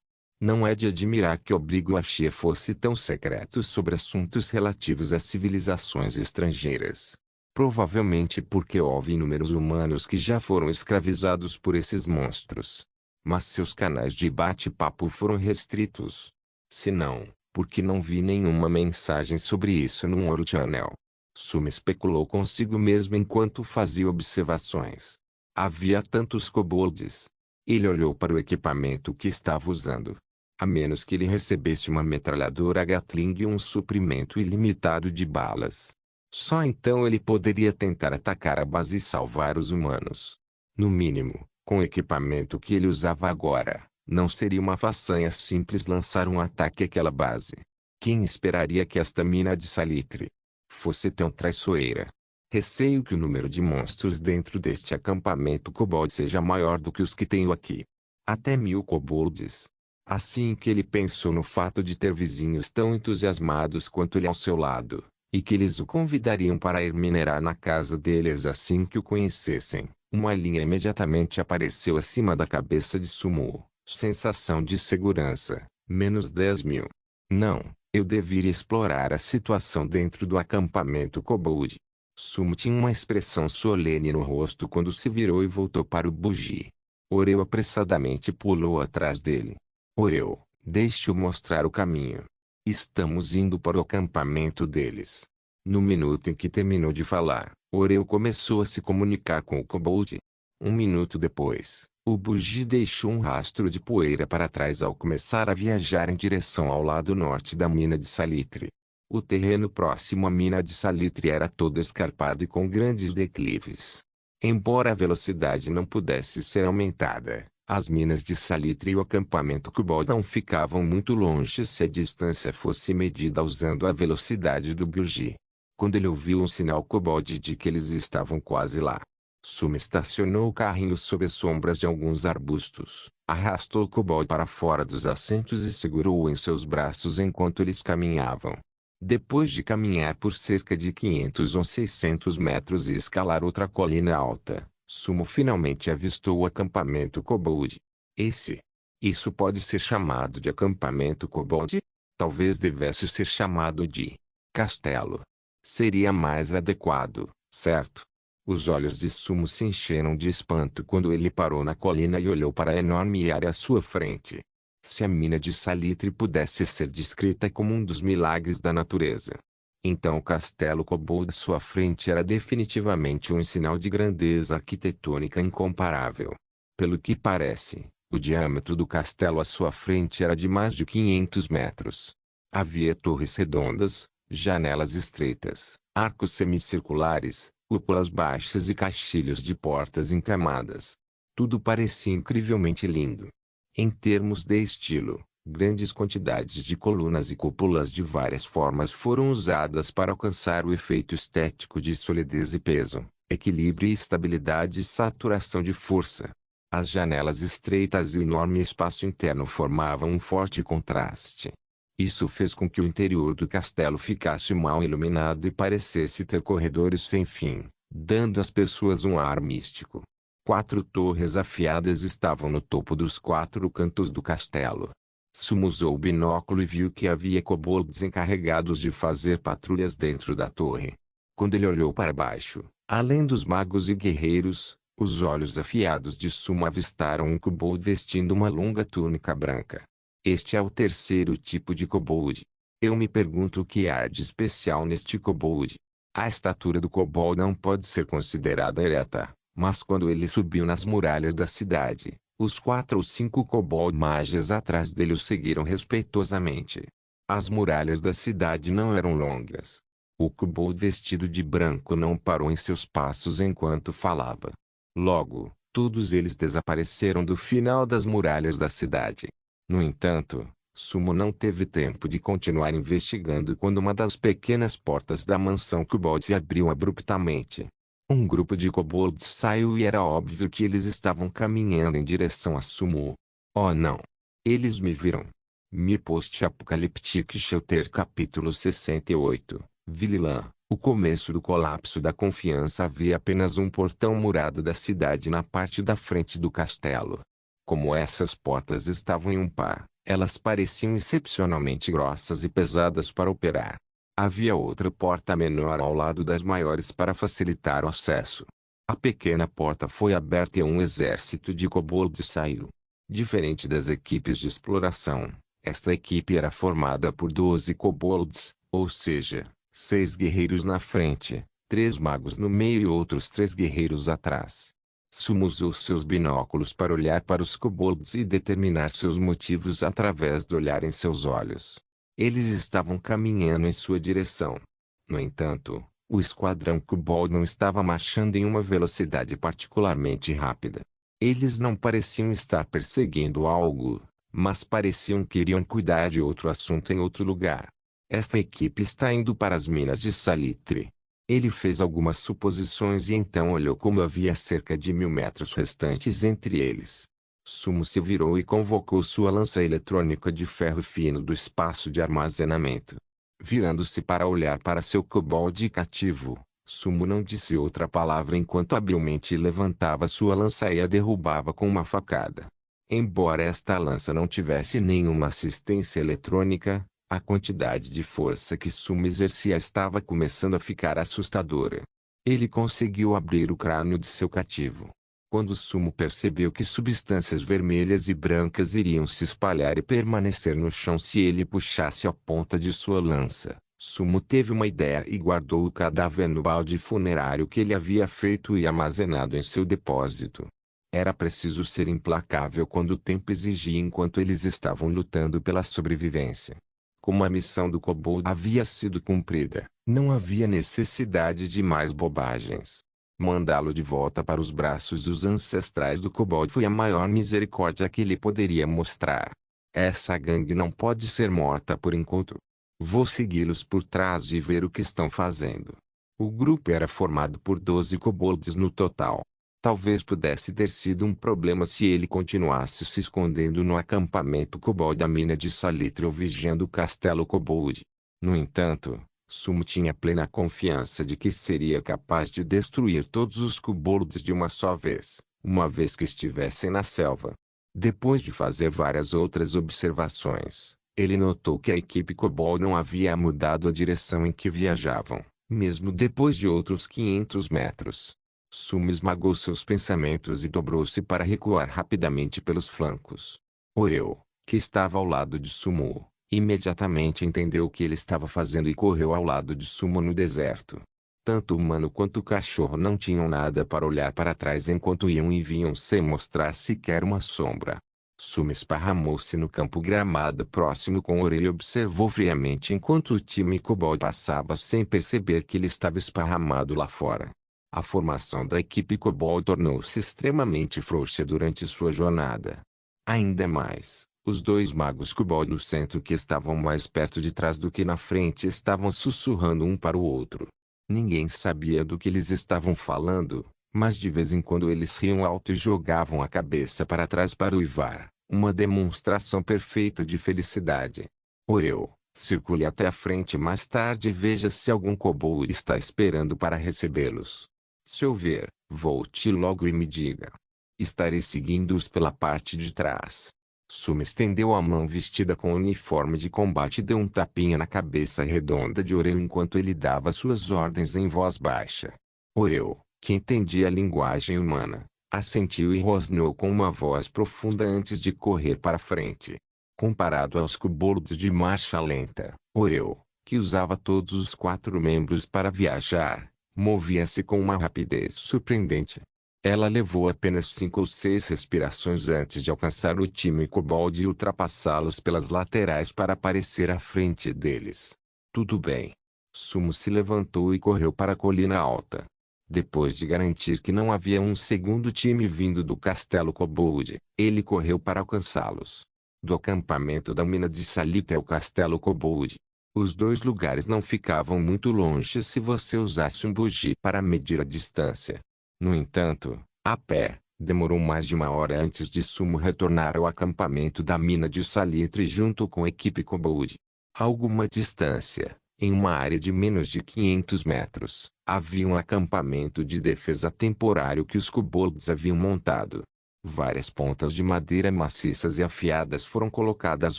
Speaker 1: Não é de admirar que o abrigo Axie fosse tão secreto sobre assuntos relativos a civilizações estrangeiras. Provavelmente porque houve inúmeros humanos que já foram escravizados por esses monstros. Mas seus canais de bate-papo foram restritos. Se não, porque não vi nenhuma mensagem sobre isso no Ouro Channel. Sumo especulou consigo mesmo enquanto fazia observações. Havia tantos kobolds. Ele olhou para o equipamento que estava usando. A menos que ele recebesse uma metralhadora Gatling e um suprimento ilimitado de balas. Só então ele poderia tentar atacar a base e salvar os humanos. No mínimo, com o equipamento que ele usava agora, não seria uma façanha simples lançar um ataque àquela base. Quem esperaria que esta mina de salitre fosse tão traiçoeira? Receio que o número de monstros dentro deste acampamento kobold seja maior do que os que tenho aqui. Até 1000 kobolds. Assim que ele pensou no fato de ter vizinhos tão entusiasmados quanto ele ao seu lado, e que eles o convidariam para ir minerar na casa deles assim que o conhecessem, uma linha imediatamente apareceu acima da cabeça de Sumo. Sensação de segurança, menos 10.000. Não, Eu deveria explorar a situação dentro do acampamento Kobold. Sumo tinha uma expressão solene no rosto quando se virou e voltou para o bugi. Oreu apressadamente pulou atrás dele. Oreu, deixe-o mostrar o caminho. Estamos indo para o acampamento deles. No minuto em que terminou de falar, Oreu começou a se comunicar com o Kobold. Um minuto depois, o bugi deixou um rastro de poeira para trás ao começar a viajar em direção ao lado norte da mina de salitre. O terreno próximo à mina de salitre era todo escarpado e com grandes declives. Embora a velocidade não pudesse ser aumentada, as minas de salitre e o acampamento Kobold não ficavam muito longe se a distância fosse medida usando a velocidade do bugi. Quando ele ouviu um sinal Kobold de que eles estavam quase lá, Sumo estacionou o carrinho sob as sombras de alguns arbustos, arrastou o Kobold para fora dos assentos e segurou-o em seus braços enquanto eles caminhavam. Depois de caminhar por cerca de 500 ou 600 metros e escalar outra colina alta, Sumo finalmente avistou o acampamento Kobold. Isso pode ser chamado de acampamento Kobold? Talvez devesse ser chamado de castelo. Seria mais adequado, certo? Os olhos de Sumo se encheram de espanto quando ele parou na colina e olhou para a enorme área à sua frente. Se a mina de salitre pudesse ser descrita como um dos milagres da natureza, então o castelo Kobold à sua frente era definitivamente um sinal de grandeza arquitetônica incomparável. Pelo que parece, o diâmetro do castelo à sua frente era de mais de 500 metros. Havia torres redondas, janelas estreitas, arcos semicirculares, cúpulas baixas e caixilhos de portas encamadas. Tudo parecia incrivelmente lindo. Em termos de estilo, grandes quantidades de colunas e cúpulas de várias formas foram usadas para alcançar o efeito estético de solidez e peso, equilíbrio e estabilidade e saturação de força. As janelas estreitas e o enorme espaço interno formavam um forte contraste. Isso fez com que o interior do castelo ficasse mal iluminado e parecesse ter corredores sem fim, dando às pessoas um ar místico. 4 torres afiadas estavam no topo dos 4 cantos do castelo. Sumo usou o binóculo e viu que havia kobolds encarregados de fazer patrulhas dentro da torre. Quando ele olhou para baixo, além dos magos e guerreiros, os olhos afiados de Sumo avistaram um kobold vestindo uma longa túnica branca. Este é o terceiro tipo de kobold. Eu me pergunto o que há de especial neste kobold. A estatura do kobold não pode ser considerada ereta, mas quando ele subiu nas muralhas da cidade, os 4 ou 5 kobold mages atrás dele o seguiram respeitosamente. As muralhas da cidade não eram longas. O kobold vestido de branco não parou em seus passos enquanto falava. Logo, todos eles desapareceram do final das muralhas da cidade. No entanto, Sumo não teve tempo de continuar investigando quando uma das pequenas portas da mansão Kobold se abriu abruptamente. Um grupo de kobolds saiu e era óbvio que eles estavam caminhando em direção a Sumo. Oh não! Eles me viram. Me Post-Apocalyptic Shelter Capítulo 68, Vililan. O começo do colapso da confiança. Havia apenas um portão murado da cidade na parte da frente do castelo. Como essas portas estavam em um par, elas pareciam excepcionalmente grossas e pesadas para operar. Havia outra porta menor ao lado das maiores para facilitar o acesso. A pequena porta foi aberta e um exército de kobolds saiu. Diferente das equipes de exploração, esta equipe era formada por 12 kobolds, ou seja, 6 guerreiros na frente, 3 magos no meio e outros 3 guerreiros atrás. Sumo usou seus binóculos para olhar para os kobolds e determinar seus motivos através do olhar em seus olhos. Eles estavam caminhando em sua direção. No entanto, o esquadrão kobold não estava marchando em uma velocidade particularmente rápida. Eles não pareciam estar perseguindo algo, mas pareciam que iriam cuidar de outro assunto em outro lugar. Esta equipe está indo para as minas de salitre. Ele fez algumas suposições e então olhou como havia cerca de 1000 metros restantes entre eles. Sumo se virou e convocou sua lança eletrônica de ferro fino do espaço de armazenamento. Virando-se para olhar para seu kobold cativo, Sumo não disse outra palavra enquanto habilmente levantava sua lança e a derrubava com uma facada. Embora esta lança não tivesse nenhuma assistência eletrônica, A quantidade de força que Sumo exercia estava começando a ficar assustadora. Ele conseguiu abrir o crânio de seu cativo. Quando Sumo percebeu que substâncias vermelhas e brancas iriam se espalhar e permanecer no chão se ele puxasse a ponta de sua lança, Sumo teve uma ideia e guardou o cadáver no balde funerário que ele havia feito e armazenado em seu depósito. Era preciso ser implacável quando o tempo exigia enquanto eles estavam lutando pela sobrevivência. Como a missão do kobold havia sido cumprida, não havia necessidade de mais bobagens. Mandá-lo de volta para os braços dos ancestrais do kobold foi a maior misericórdia que ele poderia mostrar. Essa gangue não pode ser morta por enquanto. Vou segui-los por trás e ver o que estão fazendo. O grupo era formado por 12 kobolds no total. Talvez pudesse ter sido um problema se ele continuasse se escondendo no acampamento kobold da mina de salitre ou vigiando o castelo kobold. No entanto, Sumo tinha plena confiança de que seria capaz de destruir todos os kobolds de uma só vez, uma vez que estivessem na selva. Depois de fazer várias outras observações, ele notou que a equipe kobold não havia mudado a direção em que viajavam, mesmo depois de outros 500 metros. Sumo esmagou seus pensamentos e dobrou-se para recuar rapidamente pelos flancos. Oreu, que estava ao lado de Sumo, imediatamente entendeu o que ele estava fazendo e correu ao lado de Sumo no deserto. Tanto o humano quanto o cachorro não tinham nada para olhar para trás enquanto iam e vinham sem mostrar sequer uma sombra. Sumo esparramou-se no campo gramado próximo com Oreu e observou friamente enquanto o time kobold passava sem perceber que ele estava esparramado lá fora. A formação da equipe kobold tornou-se extremamente frouxa durante sua jornada. Ainda mais, os dois magos kobold no centro que estavam mais perto de trás do que na frente estavam sussurrando um para o outro. Ninguém sabia do que eles estavam falando, mas de vez em quando eles riam alto e jogavam a cabeça para trás para uivar, uma demonstração perfeita de felicidade. Oreu, circule até a frente mais tarde e veja se algum kobold está esperando para recebê-los. Se houver, volte logo e me diga. Estarei seguindo-os pela parte de trás. Sumo estendeu a mão vestida com o uniforme de combate e deu um tapinha na cabeça redonda de Oreu enquanto ele dava suas ordens em voz baixa. Oreu, que entendia a linguagem humana, assentiu e rosnou com uma voz profunda antes de correr para frente. Comparado aos kobolds de marcha lenta, Oreu, que usava todos os 4 membros para viajar, movia-se com uma rapidez surpreendente. Ela levou apenas 5 ou 6 respirações antes de alcançar o time kobold e ultrapassá-los pelas laterais para aparecer à frente deles. Tudo bem. Sumo se levantou e correu para a colina alta. Depois de garantir que não havia um segundo time vindo do castelo kobold, ele correu para alcançá-los. Do acampamento da mina de salitre ao castelo kobold, os 2 lugares não ficavam muito longe se você usasse um bugi para medir a distância. No entanto, a pé, demorou mais de 1 hora antes de Sumo retornar ao acampamento da mina de salitre junto com a equipe kobold. A alguma distância, em uma área de menos de 500 metros, havia um acampamento de defesa temporário que os kobolds haviam montado. Várias pontas de madeira maciças e afiadas foram colocadas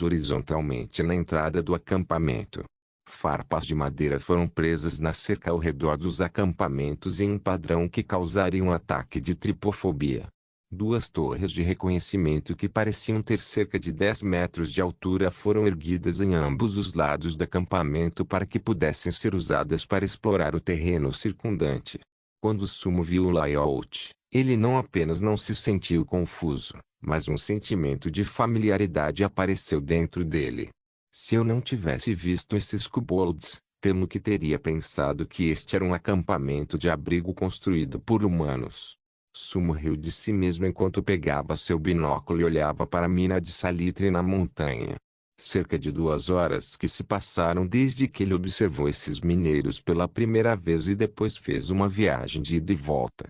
Speaker 1: horizontalmente na entrada do acampamento. Farpas de madeira foram presas na cerca ao redor dos acampamentos em um padrão que causaria um ataque de tripofobia. 2 torres de reconhecimento que pareciam ter cerca de 10 metros de altura foram erguidas em ambos os lados do acampamento para que pudessem ser usadas para explorar o terreno circundante. Quando Sumo viu o layout, ele não apenas não se sentiu confuso, mas um sentimento de familiaridade apareceu dentro dele. Se eu não tivesse visto esses kobolds, temo que teria pensado que este era um acampamento de abrigo construído por humanos. Sumo riu de si mesmo enquanto pegava seu binóculo e olhava para a mina de salitre na montanha. Cerca de 2 horas que se passaram desde que ele observou esses mineiros pela primeira vez e depois fez uma viagem de ida e volta.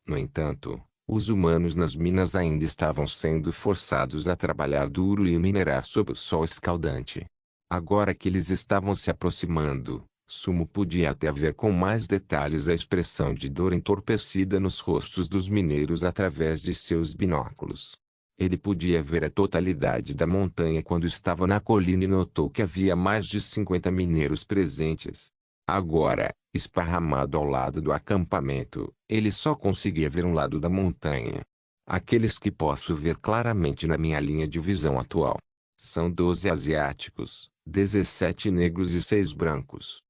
Speaker 1: No entanto, os humanos nas minas ainda estavam sendo forçados a trabalhar duro e minerar sob o sol escaldante. Agora que eles estavam se aproximando, Sumo podia até ver com mais detalhes a expressão de dor entorpecida nos rostos dos mineiros através de seus binóculos. Ele podia ver a totalidade da montanha quando estava na colina e notou que havia mais de 50 mineiros presentes. Agora, esparramado ao lado do acampamento, ele só conseguia ver um lado da montanha. Aqueles que posso ver claramente na minha linha de visão atual. São 12 asiáticos, 17 negros e 6 brancos.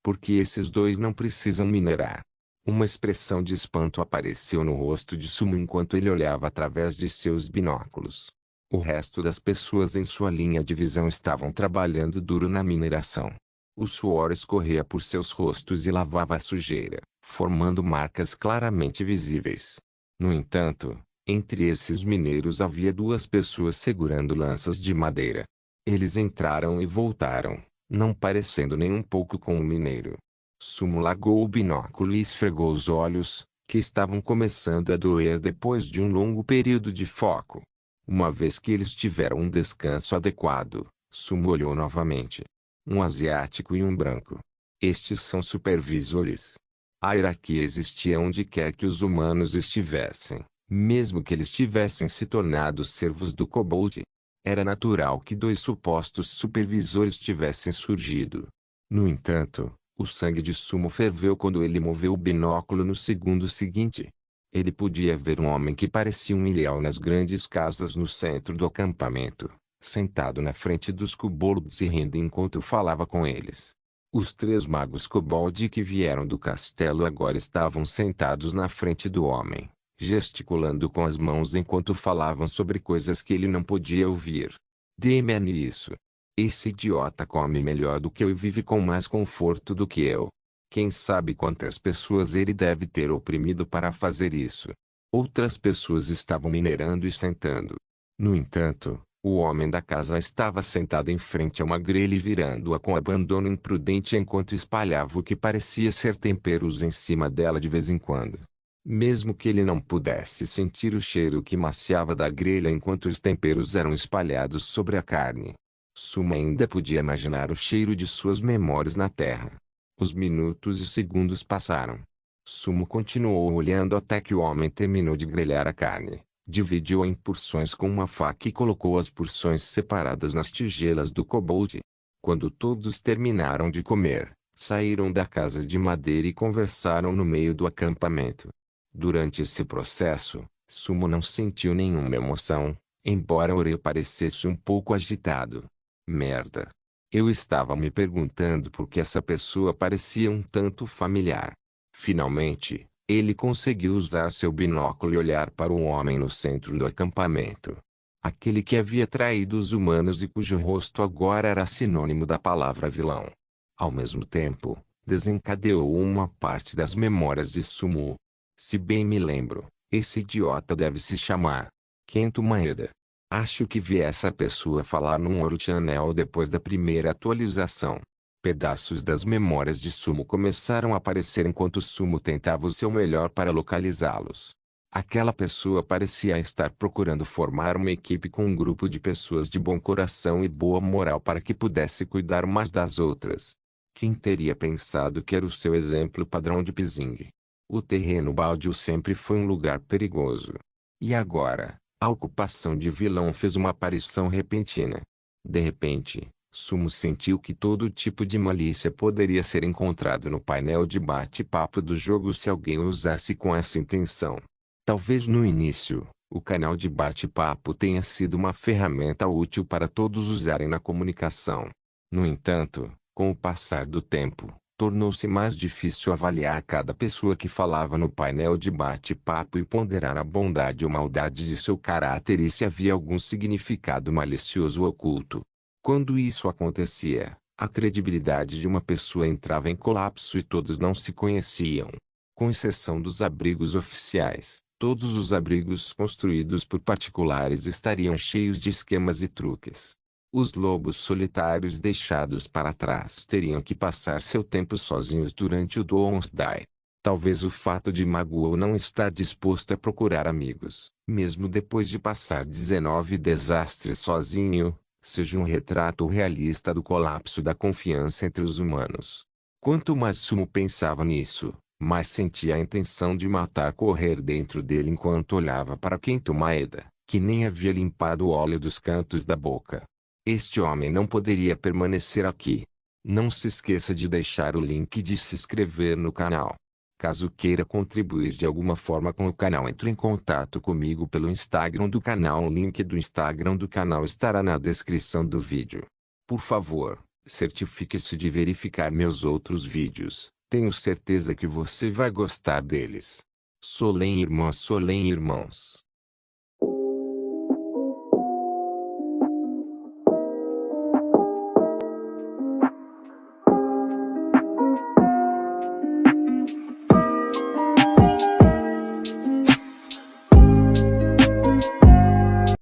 Speaker 1: Porque esses dois não precisam minerar. Uma expressão de espanto apareceu no rosto de Sumo enquanto ele olhava através de seus binóculos. O resto das pessoas em sua linha de visão estavam trabalhando duro na mineração. O suor escorria por seus rostos e lavava a sujeira, formando marcas claramente visíveis. No entanto, entre esses mineiros havia duas pessoas segurando lanças de madeira. Eles entraram e voltaram, não parecendo nem um pouco com o mineiro. Sumo largou o binóculo e esfregou os olhos, que estavam começando a doer depois de um longo período de foco. Uma vez que eles tiveram um descanso adequado, Sumo olhou novamente. Um asiático e um branco. Estes são supervisores. A hierarquia existia onde quer que os humanos estivessem, mesmo que eles tivessem se tornado servos do kobold. Era natural que dois supostos supervisores tivessem surgido. No entanto, o sangue de Sumo ferveu quando ele moveu o binóculo no segundo seguinte. Ele podia ver um homem que parecia um ilhéu nas grandes casas no centro do acampamento, sentado na frente dos kobolds e rindo enquanto falava com eles. Os 3 magos kobold que vieram do castelo agora estavam sentados na frente do homem, gesticulando com as mãos enquanto falavam sobre coisas que ele não podia ouvir. Dê-me isso. Esse idiota come melhor do que eu e vive com mais conforto do que eu. Quem sabe quantas pessoas ele deve ter oprimido para fazer isso. Outras pessoas estavam minerando e sentando. No entanto, o homem da casa estava sentado em frente a uma grelha e virando-a com abandono imprudente enquanto espalhava o que parecia ser temperos em cima dela de vez em quando. Mesmo que ele não pudesse sentir o cheiro que maciava da grelha enquanto os temperos eram espalhados sobre a carne, Sumo ainda podia imaginar o cheiro de suas memórias na terra. Os minutos e segundos passaram. Sumo continuou olhando até que o homem terminou de grelhar a carne, dividiu-a em porções com uma faca e colocou as porções separadas nas tigelas do kobold. Quando todos terminaram de comer, saíram da casa de madeira e conversaram no meio do acampamento. Durante esse processo, Sumo não sentiu nenhuma emoção, embora Oreo parecesse um pouco agitado. Merda. Eu estava me perguntando por que essa pessoa parecia um tanto familiar. Finalmente, ele conseguiu usar seu binóculo e olhar para um homem no centro do acampamento. Aquele que havia traído os humanos e cujo rosto agora era sinônimo da palavra vilão. Ao mesmo tempo, desencadeou uma parte das memórias de Sumo. Se bem me lembro, esse idiota deve se chamar Kento Maeda. Acho que vi essa pessoa falar num Oro Channel depois da primeira atualização. Pedaços das memórias de Sumo começaram a aparecer enquanto Sumo tentava o seu melhor para localizá-los. Aquela pessoa parecia estar procurando formar uma equipe com um grupo de pessoas de bom coração e boa moral para que pudesse cuidar umas das outras. Quem teria pensado que era o seu exemplo padrão de Pizing? O terreno baldio sempre foi um lugar perigoso. E agora, a ocupação de vilão fez uma aparição repentina. De repente, Sumo sentiu que todo tipo de malícia poderia ser encontrado no painel de bate-papo do jogo se alguém o usasse com essa intenção. Talvez no início, o canal de bate-papo tenha sido uma ferramenta útil para todos usarem na comunicação. No entanto, com o passar do tempo, tornou-se mais difícil avaliar cada pessoa que falava no painel de bate-papo e ponderar a bondade ou maldade de seu caráter e se havia algum significado malicioso oculto. Quando isso acontecia, a credibilidade de uma pessoa entrava em colapso e todos não se conheciam. Com exceção dos abrigos oficiais, todos os abrigos construídos por particulares estariam cheios de esquemas e truques. Os lobos solitários deixados para trás teriam que passar seu tempo sozinhos durante o Doomsday. Talvez o fato de Maguo não estar disposto a procurar amigos, mesmo depois de passar 19 desastres sozinho, seja um retrato realista do colapso da confiança entre os humanos. Quanto mais Sumo pensava nisso, mais sentia a intenção de matar correr dentro dele enquanto olhava para Kento Maeda, que nem havia limpado o óleo dos cantos da boca. Este homem não poderia permanecer aqui. Não se esqueça de deixar o link e de se inscrever no canal. Caso queira contribuir de alguma forma com o canal, entre em contato comigo pelo Instagram do canal. O link do Instagram do canal estará na descrição do vídeo. Por favor, certifique-se de verificar meus outros vídeos. Tenho certeza que você vai gostar deles. Solém irmãos.